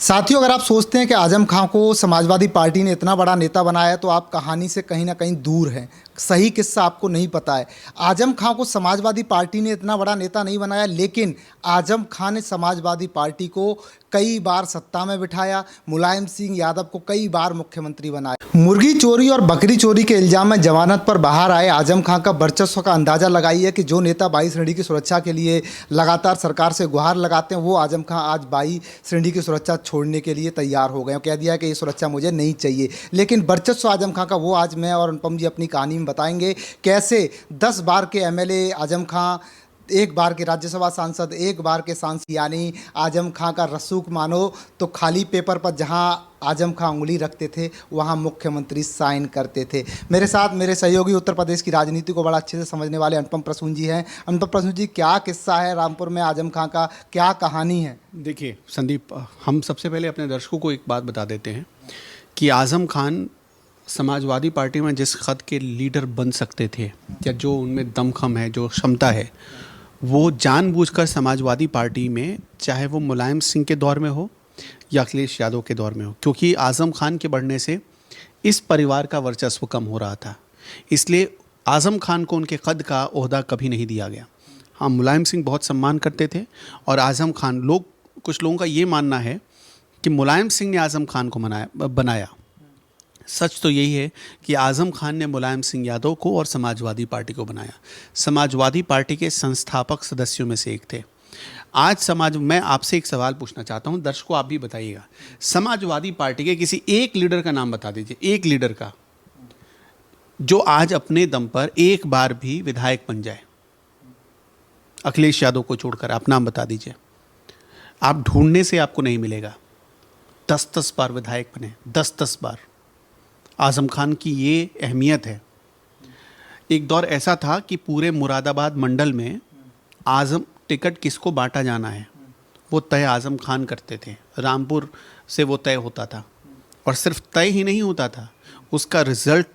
साथियों, अगर आप सोचते हैं कि आजम खां को समाजवादी पार्टी ने इतना बड़ा नेता बनाया है तो आप कहानी से कहीं ना कहीं दूर हैं। सही किस्सा आपको नहीं पता है। आजम खां को समाजवादी पार्टी ने इतना बड़ा नेता नहीं बनाया, लेकिन आजम खां ने समाजवादी पार्टी को कई बार सत्ता में बिठाया। मुलायम सिंह यादव को कई बार मुख्यमंत्री बनाया। मुर्गी चोरी और बकरी चोरी के इल्जाम में जमानत पर बाहर आए आजम खां का वर्चस्व का अंदाजा लगाइए कि जो नेता 22 श्रेणी की सुरक्षा के लिए लगातार सरकार से गुहार लगाते हैं, वो आजम खां आज 22 श्रेणी की सुरक्षा छोड़ने के लिए तैयार हो गए। कह दिया कि ये सुरक्षा मुझे नहीं चाहिए। लेकिन वर्चस्व आजम खां का वो आज मैं और अनुपम जी अपनी कहानी में बताएंगे। कैसे 10 बार के एमएलए आजम खां, एक बार के राज्यसभा सांसद, एक बार के सांसद, यानी आजम खां का रसूख मानो तो खाली पेपर पर जहां आजम खां उंगली रखते थे वहां मुख्यमंत्री साइन करते थे। मेरे साथ मेरे सहयोगी उत्तर प्रदेश की राजनीति को बड़ा अच्छे से समझने वाले अनुपम प्रसून जी हैं। अनुपम प्रसून जी, क्या किस्सा है रामपुर में आजम खां का, क्या कहानी है? देखिए संदीप, हम सबसे पहले अपने दर्शकों को एक बात बता देते हैं कि आजम खान समाजवादी पार्टी में जिस कद के लीडर बन सकते थे या जो उनमें दमखम है, जो क्षमता है, वो जानबूझकर समाजवादी पार्टी में, चाहे वो मुलायम सिंह के दौर में हो या अखिलेश यादव के दौर में हो, क्योंकि आजम खान के बढ़ने से इस परिवार का वर्चस्व कम हो रहा था, इसलिए आजम खान को उनके कद का ओहदा कभी नहीं दिया गया। हाँ, मुलायम सिंह बहुत सम्मान करते थे और आजम खान, कुछ लोगों का ये मानना है कि मुलायम सिंह ने आजम खान को बनाया। सच तो यही है कि आजम खान ने मुलायम सिंह यादव को और समाजवादी पार्टी को बनाया। समाजवादी पार्टी के संस्थापक सदस्यों में से एक थे। मैं आपसे एक सवाल पूछना चाहता हूं, दर्शकों आप भी बताइएगा। समाजवादी पार्टी के किसी एक लीडर का नाम बता दीजिए, एक लीडर का, जो आज अपने दम पर एक बार भी विधायक बन जाए। अखिलेश यादव को छोड़कर आप नाम बता दीजिए। आप ढूंढने से आपको नहीं मिलेगा। 10-10 बार विधायक बने, 10-10 बार। आजम खान की ये अहमियत है। एक दौर ऐसा था कि पूरे मुरादाबाद मंडल में आजम टिकट किसको बांटा जाना है वो तय आजम खान करते थे। रामपुर से वो तय होता था, और सिर्फ तय ही नहीं होता था, उसका रिजल्ट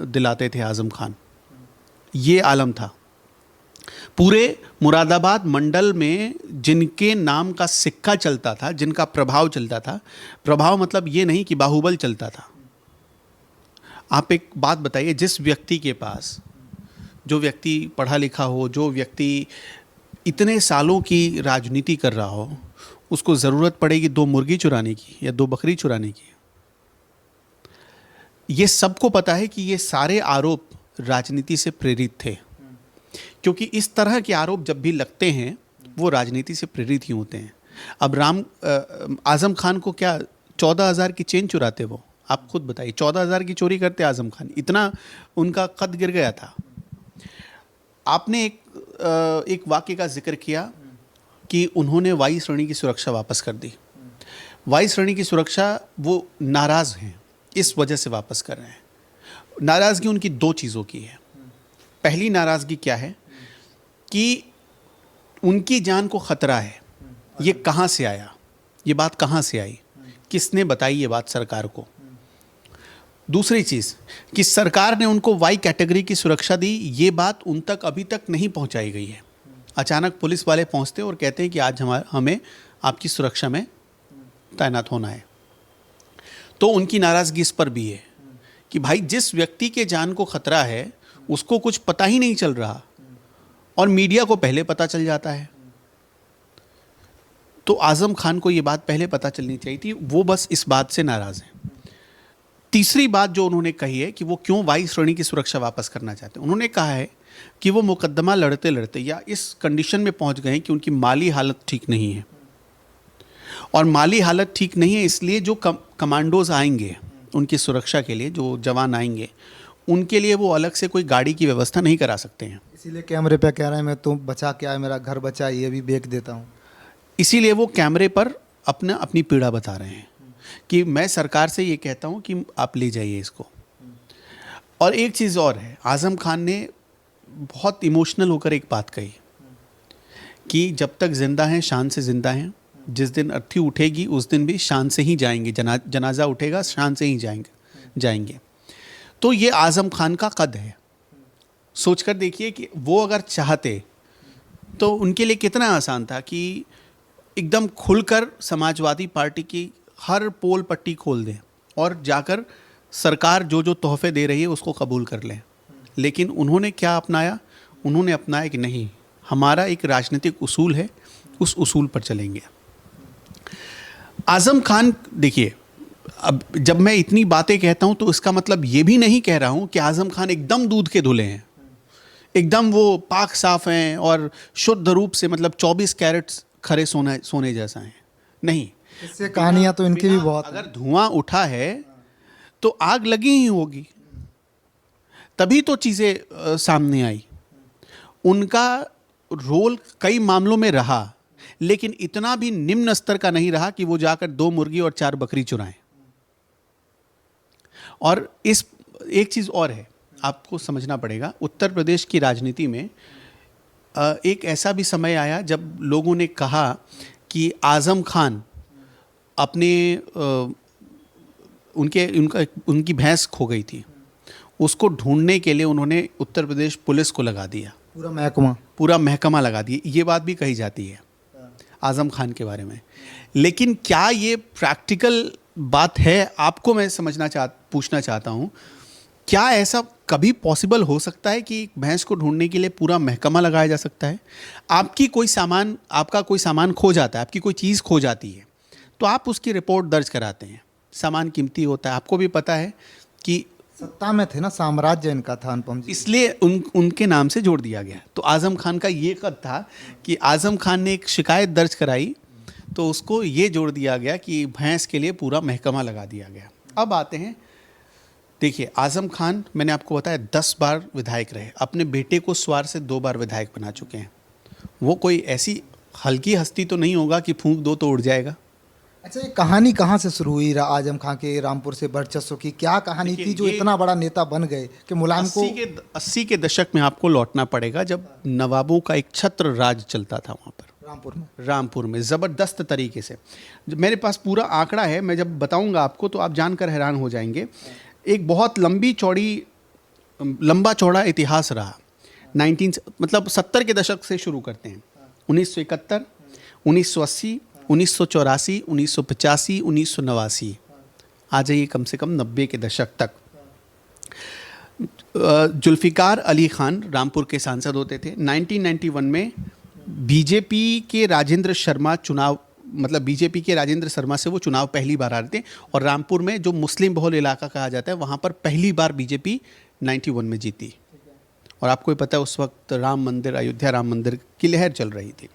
दिलाते थे आजम खान। ये आलम था। पूरे मुरादाबाद मंडल में जिनके नाम का सिक्का चलता था, जिनका प्रभाव चलता था, प्रभाव मतलब ये नहीं कि बाहुबल चलता था। आप एक बात बताइए, जिस व्यक्ति के पास, जो व्यक्ति पढ़ा लिखा हो, जो व्यक्ति इतने सालों की राजनीति कर रहा हो, उसको ज़रूरत पड़ेगी 2 मुर्गी चुराने की या 2 बकरी चुराने की? ये सबको पता है कि ये सारे आरोप राजनीति से प्रेरित थे, क्योंकि इस तरह के आरोप जब भी लगते हैं वो राजनीति से प्रेरित ही होते हैं। अब आजम खान को क्या 14,000 की चेन चुराते वो? आप खुद बताइए, 14,000 की चोरी करते आजम खान, इतना उनका कद गिर गया था। आपने एक वाक्य का जिक्र किया कि उन्होंने 22 श्रेणी की सुरक्षा वापस कर दी। 22 श्रेणी की सुरक्षा वो नाराज़ हैं, इस वजह से वापस कर रहे हैं। नाराज़गी उनकी 2 चीज़ों की है। पहली नाराज़गी क्या है कि उनकी जान को ख़तरा है। ये कहाँ से आया? ये बात कहाँ से आई? किसने बताई ये बात सरकार को? दूसरी चीज़ कि सरकार ने उनको वाई कैटेगरी की सुरक्षा दी, ये बात उन तक अभी तक नहीं पहुंचाई गई है। अचानक पुलिस वाले पहुंचते और कहते हैं कि आज हमें आपकी सुरक्षा में तैनात होना है। तो उनकी नाराज़गी इस पर भी है कि भाई, जिस व्यक्ति के जान को ख़तरा है उसको कुछ पता ही नहीं चल रहा, और मीडिया को पहले पता चल जाता है। तो आजम खान को ये बात पहले पता चलनी चाहिए थी, वो बस इस बात से नाराज़ हैं। तीसरी बात जो उन्होंने कही है कि वो क्यों 22 श्रेणी की सुरक्षा वापस करना चाहते हैं, उन्होंने कहा है कि वो मुकदमा लड़ते लड़ते या इस कंडीशन में पहुंच गए हैं कि उनकी माली हालत ठीक नहीं है, और माली हालत ठीक नहीं है इसलिए जो कमांडोज आएंगे उनकी सुरक्षा के लिए, जो जवान आएंगे, उनके लिए वो अलग से कोई गाड़ी की व्यवस्था नहीं करा सकते हैं। इसीलिए कैमरे पे कह रहे हैं मैं तो बचा क्या है, मेरा घर बचा, ये भी बेच देता हूँ। इसीलिए वो कैमरे पर अपनी पीड़ा बता रहे हैं कि मैं सरकार से ये कहता हूँ कि आप ले जाइए इसको। और एक चीज़ और है, आजम खान ने बहुत इमोशनल होकर एक बात कही कि जब तक जिंदा हैं शान से जिंदा हैं, जिस दिन अर्थी उठेगी उस दिन भी शान से ही जाएंगे, जनाजा उठेगा शान से ही जाएंगे। तो ये आजम खान का कद है। सोचकर देखिए कि वो अगर चाहते तो उनके लिए कितना आसान था कि एकदम खुलकर समाजवादी पार्टी की हर पोल पट्टी खोल दें और जाकर सरकार जो जो तोहफे दे रही है उसको कबूल कर लें। लेकिन उन्होंने क्या अपनाया? उन्होंने अपनाया कि नहीं, हमारा एक राजनीतिक उसूल है, उस उसूल पर चलेंगे। आज़म खान, देखिए, अब जब मैं इतनी बातें कहता हूं तो इसका मतलब ये भी नहीं कह रहा हूं कि आज़म खान एकदम दूध के धुले हैं, एकदम वो पाक साफ हैं और शुद्ध रूप से मतलब 24 कैरेट्स खरे सोने जैसा हैं। नहीं, इससे कहानियां तो इनकी भी बहुत अगर धुआं उठा है तो आग लगी ही होगी, तभी तो चीज़ें सामने आई। उनका रोल कई मामलों में रहा, लेकिन इतना भी निम्न स्तर का नहीं रहा कि वो जाकर 2 मुर्गी और 4 बकरी चुराएं। और इस एक चीज़ और है, आपको समझना पड़ेगा, उत्तर प्रदेश की राजनीति में एक ऐसा भी समय आया जब लोगों ने कहा कि आज़म खान अपने उनकी भैंस खो गई थी, उसको ढूंढने के लिए उन्होंने उत्तर प्रदेश पुलिस को लगा दिया, पूरा महकमा लगा दिया। ये बात भी कही जाती है आज़म खान के बारे में। लेकिन क्या ये प्रैक्टिकल बात है? आपको मैं पूछना चाहता हूँ, क्या ऐसा कभी पॉसिबल हो सकता है कि भैंस को ढूंढने के लिए पूरा महकमा लगाया जा सकता है? आपका कोई सामान खो जाता है, आपकी कोई चीज़ खो जाती है, तो आप उसकी रिपोर्ट दर्ज कराते हैं। सामान कीमती होता है, आपको भी पता है कि सत्ता में थे ना, साम्राज्य इनका था अनुपम जी, इसलिए उनके नाम से जोड़ दिया गया। तो आज़म खान का ये कद था कि आज़म खान ने एक शिकायत दर्ज कराई तो उसको ये जोड़ दिया गया कि भैंस के लिए पूरा महकमा लगा दिया गया। अब आते हैं, देखिए, आज़म खान, मैंने आपको बताया 10 बार विधायक रहे, अपने बेटे को स्वार से 2 बार विधायक बना चुके हैं। वो कोई ऐसी हल्की हस्ती तो नहीं होगा कि फूंक दो तो उड़ जाएगा। अच्छा, ये कहानी कहाँ से शुरू हुई आजम खां के रामपुर से वर्चस्व की? क्या कहानी थी जो इतना बड़ा नेता बन गए कि मुलायम को? 80 के दशक में आपको लौटना पड़ेगा, जब नवाबों का एक छत्र राज चलता था वहाँ पर रामपुर में ज़बरदस्त तरीके से। मेरे पास पूरा आंकड़ा है, मैं जब बताऊंगा आपको तो आप जानकर हैरान हो जाएंगे। एक बहुत लंबा चौड़ा इतिहास रहा। 70 के दशक से शुरू करते हैं। 1971, 1980, 1984, 1985, 1989, आ जाइए कम से कम 90 के दशक तक। जुल्फ़िकार अली खान रामपुर के सांसद होते थे। 1991 में बीजेपी के राजेंद्र शर्मा से वो चुनाव पहली बार आ रहे थे, और रामपुर में जो मुस्लिम बहुल इलाका कहा जाता है वहाँ पर पहली बार बीजेपी 91 में जीती। और आपको ही पता है उस वक्त अयोध्या राम मंदिर की लहर चल रही थी।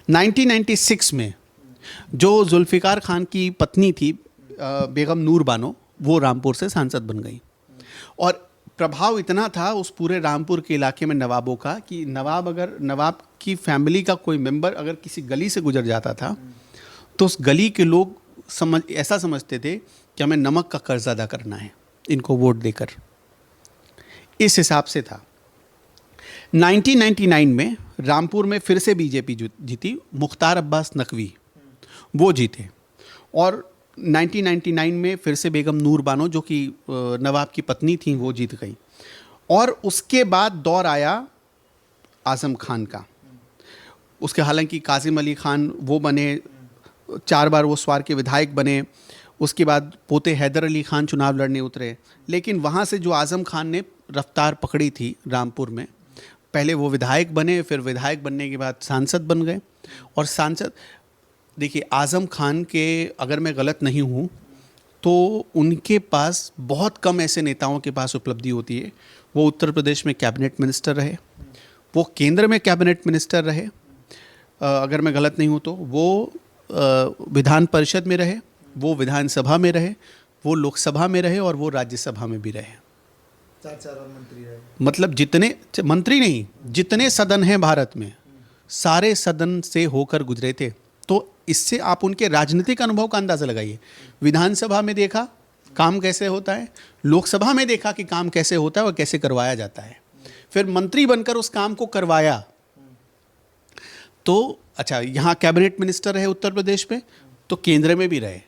1996 में जो जुल्फ़िकार खान की पत्नी थी बेगम नूर बानो, वो रामपुर से सांसद बन गई। और प्रभाव इतना था उस पूरे रामपुर के इलाके में नवाबों का कि नवाब की फैमिली का कोई मेंबर अगर किसी गली से गुजर जाता था तो उस गली के लोग ऐसा समझते थे कि हमें नमक का कर्ज अदा करना है इनको वोट देकर। इस हिसाब से था। 1999 में रामपुर में फिर से बीजेपी जीती। मुख्तार अब्बास नकवी वो जीते, और 1999 में फिर से बेगम नूर बानो जो कि नवाब की पत्नी थी वो जीत गई। और उसके बाद दौर आया आज़म खान का। उसके हालांकि कासिम अली खान वो बने, 4 बार वो स्वार के विधायक बने। उसके बाद पोते हैदर अली खान चुनाव लड़ने उतरे, लेकिन वहाँ से जो आज़म खान ने रफ्तार पकड़ी थी रामपुर में, पहले वो विधायक बने, फिर विधायक बनने के बाद सांसद बन गए। और सांसद, देखिए, आज़म खान के, अगर मैं गलत नहीं हूँ तो उनके पास बहुत कम ऐसे नेताओं के पास उपलब्धि होती है। वो उत्तर प्रदेश में कैबिनेट मिनिस्टर रहे, वो केंद्र में कैबिनेट मिनिस्टर रहे, अगर मैं गलत नहीं हूँ तो वो विधान परिषद में रहे, वो विधानसभा में रहे, वो लोकसभा में रहे, और वो राज्यसभा में भी रहे। 4 मंत्री रहे। मतलब जितने मंत्री नहीं, जितने सदन हैं भारत में, सारे सदन से होकर गुजरे थे। तो इससे आप उनके राजनीतिक अनुभव का अंदाज़ा लगाइए। विधानसभा में देखा काम कैसे होता है, लोकसभा में देखा कि काम कैसे होता है और कैसे करवाया जाता है, फिर मंत्री बनकर उस काम को करवाया। तो अच्छा, यहाँ कैबिनेट मिनिस्टर रहे उत्तर प्रदेश में, तो केंद्र में भी रहे।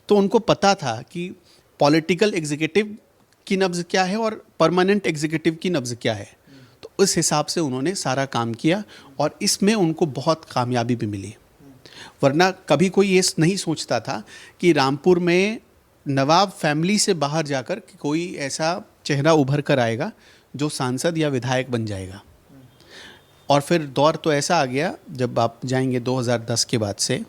तो उनको पता था कि पॉलिटिकल एग्जीक्यूटिव की नब्ज़ क्या है और परमानेंट एग्जीक्यूटिव की नब्ज़ क्या है। तो उस हिसाब से उन्होंने सारा काम किया और इसमें उनको बहुत कामयाबी भी मिली। वरना कभी कोई ये नहीं सोचता था कि रामपुर में नवाब फैमिली से बाहर जाकर कि कोई ऐसा चेहरा उभर कर आएगा जो सांसद या विधायक बन जाएगा। और फिर दौर तो ऐसा आ गया जब आप जाएंगे 2010 के बाद से,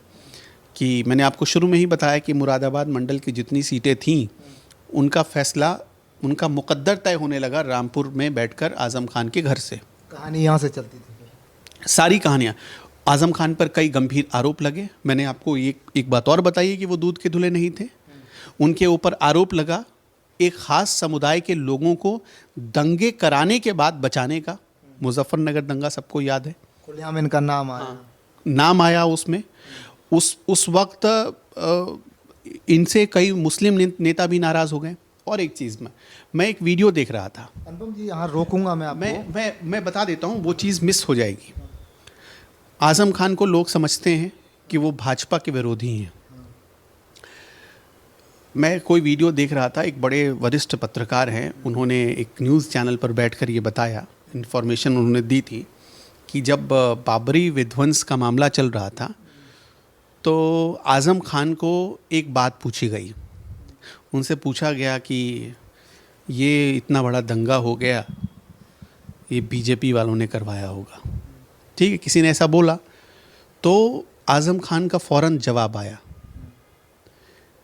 कि मैंने आपको शुरू में ही बताया कि मुरादाबाद मंडल की जितनी सीटें थीं उनका फैसला, उनका मुकद्दर तय होने लगा रामपुर में बैठकर आज़म खान के घर से। कहानी यहाँ से चलती थी। सारी कहानियाँ। आज़म खान पर कई गंभीर आरोप लगे। मैंने आपको एक बात और बताई है कि वो दूध के धुले नहीं थे। उनके ऊपर आरोप लगा एक ख़ास समुदाय के लोगों को दंगे कराने के बाद बचाने का। मुजफ्फरनगर दंगा सबको याद है, खुलेआम इनका नाम आया। नाम आया उसमें। उस वक्त इनसे कई मुस्लिम नेता भी नाराज़ हो गए। और एक चीज़ मैं एक वीडियो देख रहा था। अनुपम जी यहाँ रोकूंगा मैं आपको। मैं बता देता हूँ, वो चीज़ मिस हो जाएगी। आज़म खान को लोग समझते हैं कि वो भाजपा के विरोधी हैं। मैं कोई वीडियो देख रहा था, एक बड़े वरिष्ठ पत्रकार हैं, उन्होंने एक न्यूज़ चैनल पर बैठकर ये बताया, इन्फॉर्मेशन उन्होंने दी थी कि जब बाबरी विध्वंस का मामला चल रहा था तो आज़म खान को एक बात पूछी गई। उनसे पूछा गया कि ये इतना बड़ा दंगा हो गया, ये बीजेपी वालों ने करवाया होगा। ठीक है, किसी ने ऐसा बोला तो आज़म खान का फ़ौरन जवाब आया,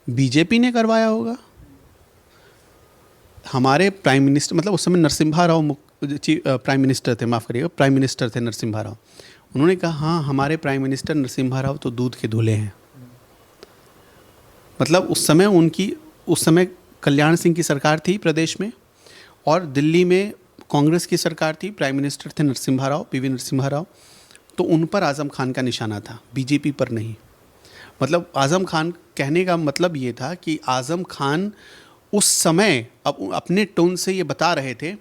बीजेपी ने करवाया होगा। हमारे प्राइम मिनिस्टर, मतलब उस समय नरसिम्हा राव प्राइम मिनिस्टर थे, माफ़ करिएगा, प्राइम मिनिस्टर थे नरसिम्हा राव। उन्होंने कहा हाँ, हमारे प्राइम मिनिस्टर नरसिम्हा राव तो दूध के धुले हैं। मतलब उस समय कल्याण सिंह की सरकार थी प्रदेश में, और दिल्ली में कांग्रेस की सरकार थी, प्राइम मिनिस्टर थे नरसिम्हा राव, पीवी नरसिम्हा राव। तो उन पर आज़म खान का निशाना था, बीजेपी पर नहीं। मतलब आज़म खान, कहने का मतलब ये था कि आज़म खान उस समय अपने टोन से ये बता रहे थे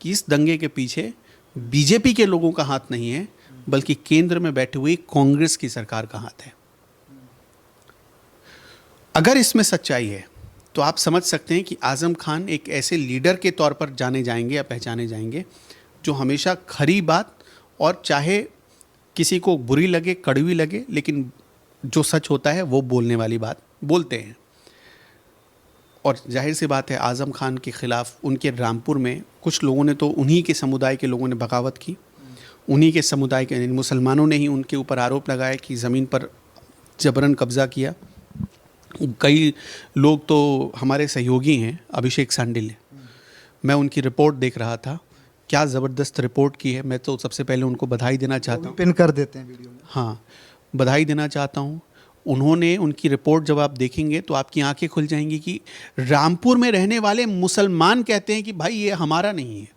कि इस दंगे के पीछे बीजेपी के लोगों का हाथ नहीं है, बल्कि केंद्र में बैठी हुई कांग्रेस की सरकार का हाथ है। अगर इसमें सच्चाई है तो आप समझ सकते हैं कि आज़म खान एक ऐसे लीडर के तौर पर जाने जाएंगे या पहचाने जाएंगे जो हमेशा खरी बात, और चाहे किसी को बुरी लगे, कड़वी लगे, लेकिन जो सच होता है वो बोलने वाली बात बोलते हैं। और जाहिर सी बात है, आज़म खान के ख़िलाफ़ उनके रामपुर में कुछ लोगों ने, तो उन्हीं के समुदाय के लोगों ने बगावत की। उन्हीं के समुदाय के मुसलमानों ने ही उनके ऊपर आरोप लगाया कि ज़मीन पर जबरन कब्ज़ा किया। कई लोग तो हमारे सहयोगी हैं, अभिषेक सांडिल, मैं उनकी रिपोर्ट देख रहा था, क्या ज़बरदस्त रिपोर्ट की है। मैं तो सबसे पहले उनको बधाई देना चाहता हूँ। पिन कर देते हैं वीडियो में। हाँ, बधाई देना चाहता हूँ। उन्होंने, उनकी रिपोर्ट जब आप देखेंगे तो आपकी आंखें खुल जाएंगी कि रामपुर में रहने वाले मुसलमान कहते हैं कि भाई ये हमारा नहीं है।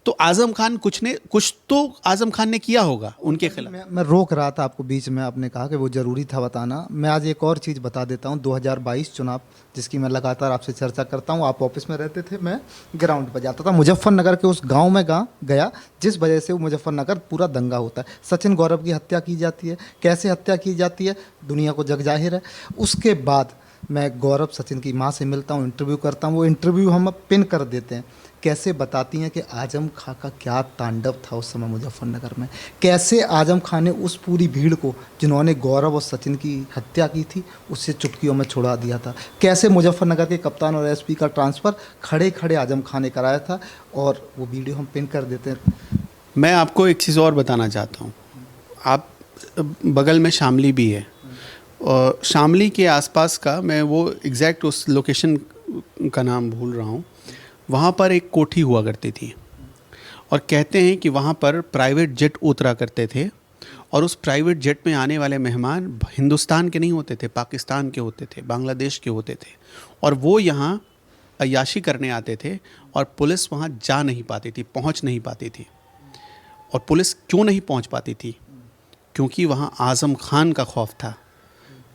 तो आज़म खान कुछ तो आज़म खान ने किया होगा उनके खिलाफ। मैं रोक रहा था आपको बीच में, आपने कहा कि वो ज़रूरी था बताना। मैं आज एक और चीज़ बता देता हूँ। 2022 चुनाव, जिसकी मैं लगातार आपसे चर्चा करता हूँ। आप ऑफिस में रहते थे, मैं ग्राउंड पर जाता था। मुजफ्फरनगर के उस गांव में गया जिस वजह से वो मुजफ्फरनगर पूरा दंगा होता है। सचिन गौरव की हत्या की जाती है। कैसे हत्या की जाती है दुनिया को जग जाहिर है। उसके बाद मैं गौरव सचिन की माँ से मिलता हूँ, इंटरव्यू करता हूँ। वो इंटरव्यू हम पिन कर देते हैं। कैसे बताती हैं कि आज़म खां का क्या तांडव था उस समय मुजफ्फरनगर में। कैसे आज़म खान ने उस पूरी भीड़ को, जिन्होंने गौरव और सचिन की हत्या की थी, उससे चुटकियों में छुड़ा दिया था। कैसे मुजफ्फरनगर के कप्तान और एसपी का ट्रांसफ़र खड़े खड़े आज़म खान ने कराया था। और वो वीडियो हम पिन कर देते हैं। मैं आपको एक चीज़ और बताना चाहता हूँ। आप बगल में शामली भी है, और शामली के आसपास का, मैं वो एग्जैक्ट उस लोकेशन का नाम भूल रहा हूँ, वहाँ पर एक कोठी हुआ करती थी। और कहते हैं कि वहाँ पर प्राइवेट जेट उतरा करते थे, और उस प्राइवेट जेट में आने वाले मेहमान हिंदुस्तान के नहीं होते थे, पाकिस्तान के होते थे, बांग्लादेश के होते थे। और वो यहाँ अय्याशी करने आते थे, और पुलिस वहाँ जा नहीं पाती थी, पहुँच नहीं पाती थी। और पुलिस क्यों नहीं पहुँच पाती थी? क्योंकि वहाँ आज़म खान का खौफ था,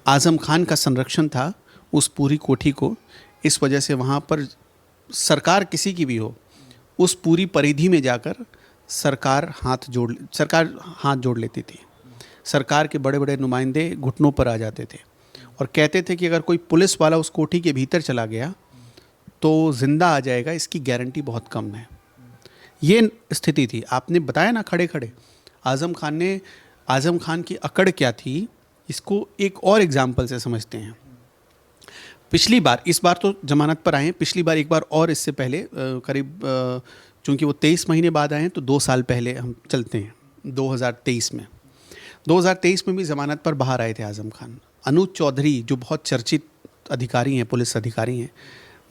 आज़म खान का संरक्षण था उस पूरी कोठी को। इस वजह से वहाँ पर सरकार किसी की भी हो, उस पूरी परिधि में जाकर सरकार हाथ जोड़ लेती थी। सरकार के बड़े बड़े नुमाइंदे घुटनों पर आ जाते थे और कहते थे कि अगर कोई पुलिस वाला उस कोठी के भीतर चला गया तो ज़िंदा आ जाएगा, इसकी गारंटी बहुत कम है। ये स्थिति थी। आपने बताया ना, खड़े खड़े आज़म खान की अकड़ क्या थी इसको एक और एग्जाम्पल से समझते हैं। पिछली बार, इस बार तो जमानत पर आए हैं, पिछली बार एक बार और इससे पहले करीब चूँकि वो 23 महीने बाद आए हैं तो 2 साल पहले हम चलते हैं 2023 में। 2023 में भी ज़मानत पर बाहर आए थे आज़म खान। अनुज चौधरी जो बहुत चर्चित अधिकारी हैं, पुलिस अधिकारी हैं,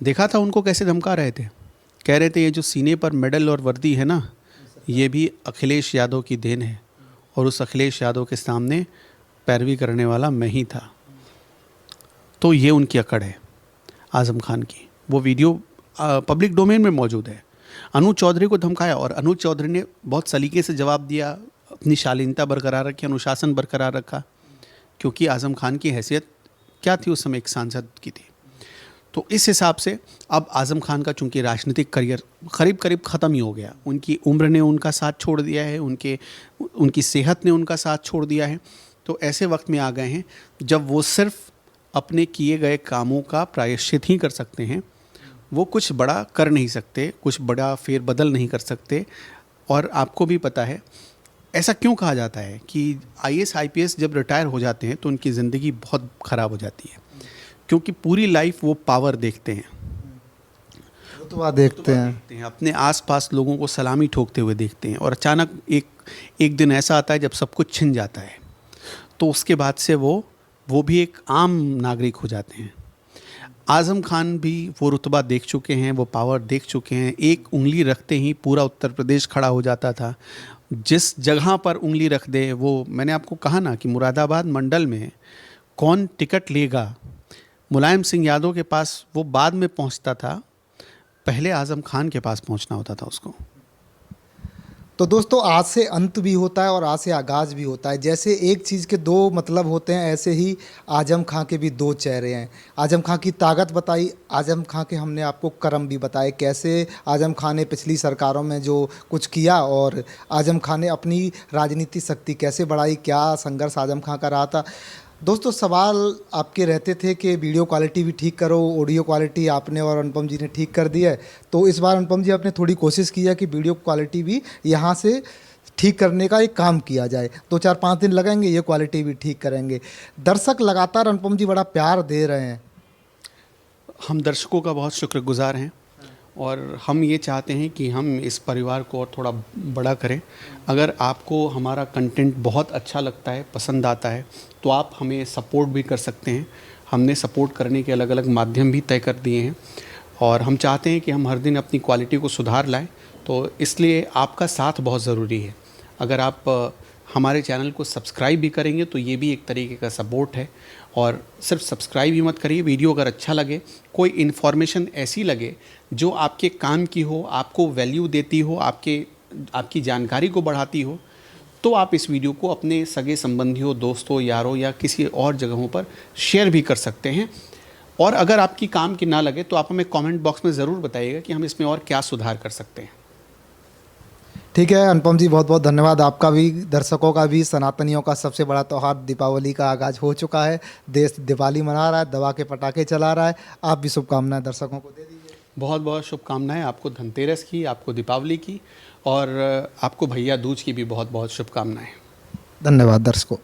देखा था उनको कैसे धमका रहे थे। कह रहे थे ये जो सीने पर मेडल और वर्दी है ना, ये भी अखिलेश यादव की देन है और उस अखिलेश यादव के सामने पैरवी करने वाला मैं ही था। तो ये उनकी अकड़ है आज़म खान की। वो वीडियो पब्लिक डोमेन में मौजूद है। अनुज चौधरी को धमकाया और अनुज चौधरी ने बहुत सलीके से जवाब दिया, अपनी शालीनता बरकरार रखी, अनुशासन बरकरार रखा, क्योंकि आज़म खान की हैसियत क्या थी उस समय, एक सांसद की थी। तो इस हिसाब से अब आज़म खान का चूंकि राजनीतिक करियर करीब करीब ख़त्म ही हो गया, उनकी उम्र ने उनका साथ छोड़ दिया है, उनकी सेहत ने उनका साथ छोड़ दिया है। तो ऐसे वक्त में आ गए हैं जब वो सिर्फ अपने किए गए कामों का प्रायश्चित ही कर सकते हैं। वो कुछ बड़ा कर नहीं सकते, कुछ बड़ा फेरबदल नहीं कर सकते। और आपको भी पता है ऐसा क्यों कहा जाता है कि IAS IPS जब रिटायर हो जाते हैं तो उनकी ज़िंदगी बहुत ख़राब हो जाती है, क्योंकि पूरी लाइफ वो पावर देखते हैं, रुतबा देखते हैं, अपने आसपास लोगों को सलामी ठोकते हुए देखते हैं। और अचानक एक दिन ऐसा आता है जब सब कुछ छिन जाता है, तो उसके बाद से वो भी एक आम नागरिक हो जाते हैं। आज़म खान भी वो रुतबा देख चुके हैं, वो पावर देख चुके हैं। एक उंगली रखते ही पूरा उत्तर प्रदेश खड़ा हो जाता था। जिस जगह पर उंगली रख दे वो, मैंने आपको कहा ना कि मुरादाबाद मंडल में कौन टिकट लेगा, मुलायम सिंह यादव के पास वो बाद में पहुंचता था, पहले आज़म खान के पास पहुंचना होता था उसको। तो दोस्तों, आज से अंत भी होता है और आज से आगाज़ भी होता है। जैसे एक चीज़ के दो मतलब होते हैं, ऐसे ही आज़म खां के भी दो चेहरे हैं। आज़म खां की ताकत बताई, आज़म खां के हमने आपको कर्म भी बताए, कैसे आज़म खां ने पिछली सरकारों में जो कुछ किया और आज़म खां ने अपनी राजनीतिक शक्ति कैसे बढ़ाई, क्या संघर्ष आज़म खां का रहा था। दोस्तों, सवाल आपके रहते थे कि वीडियो क्वालिटी भी ठीक करो, ऑडियो क्वालिटी आपने और अनुपम जी ने ठीक कर दी है। तो इस बार अनुपम जी आपने थोड़ी कोशिश की है कि वीडियो क्वालिटी भी यहाँ से ठीक करने का एक काम किया जाए। 2-4-5 दिन लगेंगे, ये क्वालिटी भी ठीक करेंगे। दर्शक लगातार अनुपम जी बड़ा प्यार दे रहे हैं। हम दर्शकों का बहुत शुक्रगुजार हैं और हम ये चाहते हैं कि हम इस परिवार को और थोड़ा बड़ा करें। अगर आपको हमारा कंटेंट बहुत अच्छा लगता है, पसंद आता है, तो आप हमें सपोर्ट भी कर सकते हैं। हमने सपोर्ट करने के अलग अलग माध्यम भी तय कर दिए हैं और हम चाहते हैं कि हम हर दिन अपनी क्वालिटी को सुधार लाएं। तो इसलिए आपका साथ बहुत ज़रूरी है। अगर आप हमारे चैनल को सब्सक्राइब भी करेंगे तो ये भी एक तरीके का सपोर्ट है। और सिर्फ सब्सक्राइब ही मत करिए, वीडियो अगर अच्छा लगे, कोई इन्फॉर्मेशन ऐसी लगे जो आपके काम की हो, आपको वैल्यू देती हो, आपकी जानकारी को बढ़ाती हो, तो आप इस वीडियो को अपने सगे संबंधियों, दोस्तों, यारों या किसी और जगहों पर शेयर भी कर सकते हैं। और अगर आपकी काम की ना लगे तो आप हमें कमेंट बॉक्स में ज़रूर बताइएगा कि हम इसमें और क्या सुधार कर सकते हैं। ठीक है अनुपम जी, बहुत बहुत धन्यवाद। आपका भी, दर्शकों का भी। सनातनियों का सबसे बड़ा त्यौहार दीपावली का आगाज़ हो चुका है। देश दिवाली मना रहा है, दवा के पटाखे चला रहा है। आप भी शुभकामनाएं दर्शकों को दे दीजिए। बहुत बहुत शुभकामनाएं आपको धनतेरस की, आपको दीपावली की और आपको भैया दूज की भी बहुत बहुत शुभकामनाएं। धन्यवाद दर्शकों।